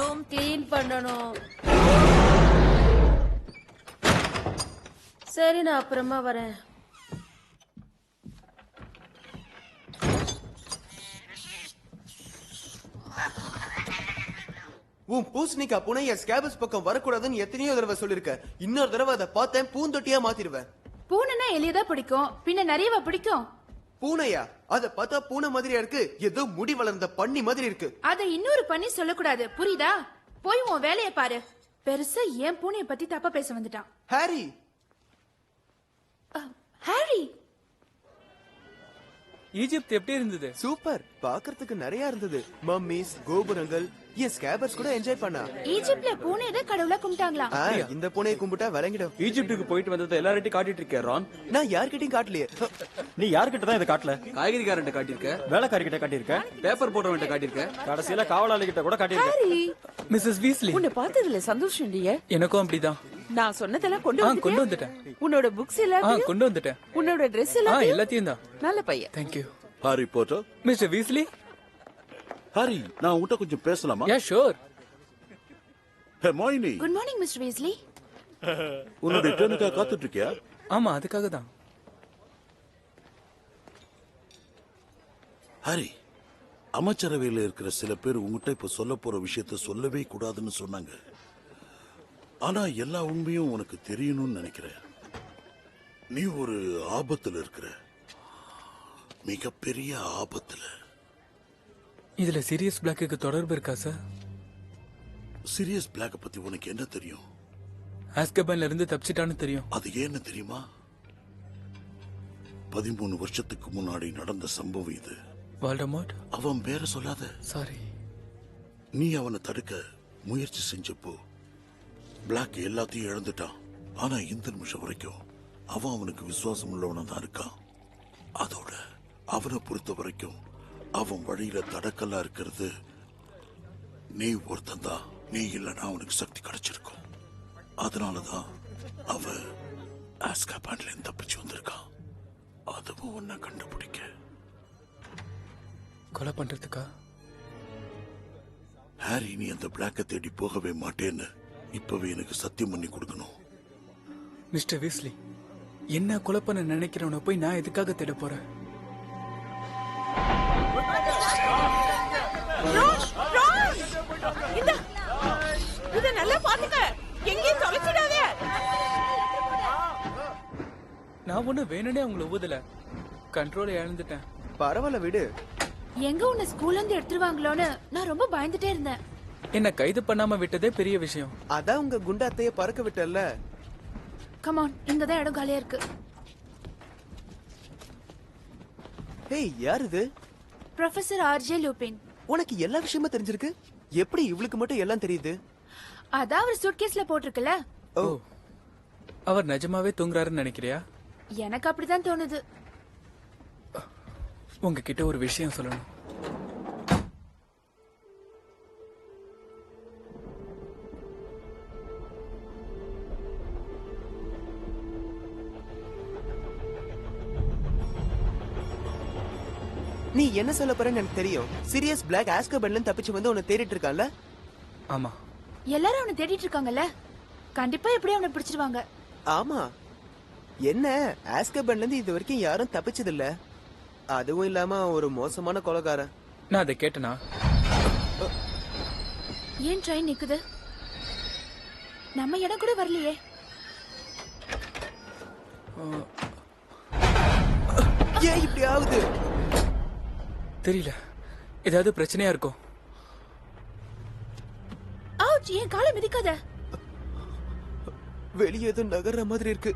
Room clean பண்ணணும். சரி, நான் அப்புறமா வரேன். உன் பூசணிக்கா பூனை என் ஸ்கேபஸ் பக்கம் வரக்கூடாதுன்னு எத்தனையோ தடவை சொல்லிருக்க. இன்னொரு தடவை அதை பார்த்தேன் பூந்தொட்டியா மாத்திடுவேன். பூனைனா எலியதான் பிடிக்கும், பின்ன நிறையவா பிடிக்கும்? பூனையா? அத பார்த்தா பூனை மாதிரியா இருக்கு, ஏதோ முடி வளர்ந்த பன்னி மாதிரி இருக்கு. அத இன்னொரு பண்ணி சொல்லக்கூடாது, புரியுதா? போய் உன் வேலையை பாரு. பெருசா ஏன் பூனைய பத்தி தப்பா பேச வந்துட்டான். ஹாரி, ஹாரி, ஈஜிப்த் எப்படி இருந்தது? சூப்பர். பாக்குறதுக்கு நிறைய இருந்தது. மம்மிஸ், கோபுரங்கள், என் ஸ்கேபர்ஸ் கூட என்ஜாய் பண்ணா. ஈஜிப்ட்ல பூனையை கடவுளா கும்பிட்டாங்களாம். இந்த பூனையை கும்பிட்டா விளங்கிடும். ஈஜிப்டுக்கு போயிட்டு வந்ததை எல்லார்ட்டையும் காட்டிட்டு இருக்கேன் ரான். நான் யார்கிட்டயும் காட்டலையே. நீ யார்கிட்ட தான் இதை காட்டல? காய்கறிக்காரன்ட்ட காட்டியிருக்க, வேலைக்காரி கிட்ட காட்டியிருக்க, பேப்பர் போடுறவன்ட்ட காட்டியிருக்க, கடைசியில காவலாளி கிட்ட கூட காட்டியிருக்க. மிஸ்ஸஸ் வீஸ்லி, உன்னை பார்த்ததுல சந்தோஷம் இல்லையே? எனக்கும் அப்படிதான். நான் சொன்னதெல்லாம் கொண்டு வந்துட்டேன். உன்னோட புக்ஸ் எல்லாம் கொண்டு வந்துட்டேன். உன்னோட Dress எல்லாம் எல்லாத்தையும் தான். நல்ல பையன். Thank you. Harry Potter. Mister Weasley. Harry, நான் உன்கிட்ட கொஞ்சம் பேசலாமா? Yeah sure. மோயினி, குட் மார்னிங் மிஸ்டர் வீஸ்லி. உன்னோட டர்னுக்காக காத்துட்டு இருக்கியா? ஆமா, அதுக்காக தான். ஹாரி, அமைச்சரவையில் இருக்கிற சில பேர் உங்ககிட்ட இப்ப சொல்ல போற விஷயத்த சொல்லவே கூடாதுன்னு சொன்னாங்க. ஆனா எல்லா உண்மையும் உனக்கு தெரியணும்னு நினைக்கிறேன். நீ ஒரு ஆபத்துல இருக்கிற, மிகப்பெரிய ஆபத்துல. இதுல சீரியஸ் பிளாக்கு தொடர்பு இருக்கா சார்? சீரியஸ் பிளாக் பத்தி உனக்கு என்ன தெரியும்? ஆஸ்கபான்ல இருந்து தப்பிச்சிட்டான்னு தெரியும். அது ஏன்னு தெரியுமா? 13 வருஷத்துக்கு முன்னாடி நடந்த சம்பவம் இது. வால்டமோர்ட்? அவன் பேர சொல்லாத. சாரி. நீ அவனை தடுக்க முயற்சி செஞ்சப்போ பிளாக் எல்லாத்தையும் இழந்துட்டான். ஆனா இந்த நிமிஷம் வரைக்கும் அவன் அவனுக்கு விசுவாசம் உள்ளவன தான் இருக்கான். அதோட அவனை பொறுத்த வரைக்கும் அவன் வழியில தடக்கல்லா இருக்கிறது நீ ஒருத்தன் தான். நீ இல்லைன்னா அவனுக்கு சக்தி கிடைச்சிருக்கும். அதனாலதான் அவன் ஆஸ்காபான்ல தப்பிச்சு வந்திருக்கான். அதுவும் உன்னை கண்டுபிடிக்க. கொலை பண்றதுக்கா? ஹாரி, நீ அந்த பிளாக்க தேடி போகவே மாட்டேன்னு இப்பவே எனக்கு சத்தியம் பண்ணி கொடுக்கணும். மிஸ்டர் வீஸ்லி, என்ன கொலை பண்ண நினைக்கிறவன போய் நான் எதுக்காக தேட போறேன்? இத நல்லா பாத்துக்க, எங்கேயும் தொலைச்சிடாத. நான் ஒண்ணு வேணும்னே உங்களை ஊதல, கண்ட்ரோலை இழந்துட்டேன். பரவாயில்ல விடு. எங்க உன்னை ஸ்கூல்ல இருந்து எடுத்துருவாங்களோன்னு நான் ரொம்ப பயந்துட்டே இருந்தேன். என்ன கைது பண்ணாம விட்டதே பெரிய விஷயம். அதான் உங்க குண்டாத்தைய பறக்க விட்டல்ல. கமான், இங்கதான் இடம் காலியா இருக்கு. ஹேய், யார் இது? Professor RJ Lupin. உனக்கு எல்லா விஷயமும் தெரிஞ்சிருக்கு. எப்படி இவளுக்கு மட்டும் எல்லாம் தெரியுது? அதான் அவர் சூட்கேஸ்ல போட்டிருக்குல்ல. ஓ, அவர் நிஜமாவே தூங்குறாருன்னு நினைக்கிறியா? எனக்கு அப்படிதான் தோணுது. உங்ககிட்ட ஒரு விஷயம் சொல்லணும். நீ என்ன சொல்ல போறன்னு எனக்கு தெரியும். சீரியஸ் பிளாக் ஆஸ்கபான்ல தப்பிச்சு வந்து உன்னை தேடிட்டு இருக்கான்ல? ஆமா. எல்லாரும் அவனை தேடிட்டு இருக்காங்கல்ல, கண்டிப்பா எப்படியும் அவனை பிடிச்சிருவாங்க. ஆமா. என்ன, ஆஸ்கபான்ல இருந்து இது வரைக்கும் யாரும் தப்பிச்சது இல்ல. அதுவும் இல்லாம ஒரு மோசமான கொலைகாரன். நான் அதை கேட்டனா? ஏன் ட்ரெயின் நிக்குது? நம்ம இடம் கூட வரலையே. ஏன் இப்படி ஆகுது தெரியல. ஏதாவது பிரச்சனையா இருக்கும். அவுச், ஏன் காலை மிதிக்காத. வெளியே ஏதோ நகர்ற மாதிரி இருக்கு.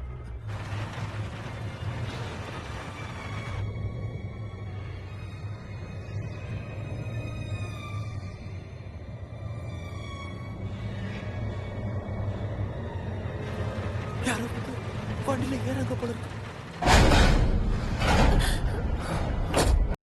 யாரோ வண்டியில ஏறாங்க போல இருக்கு.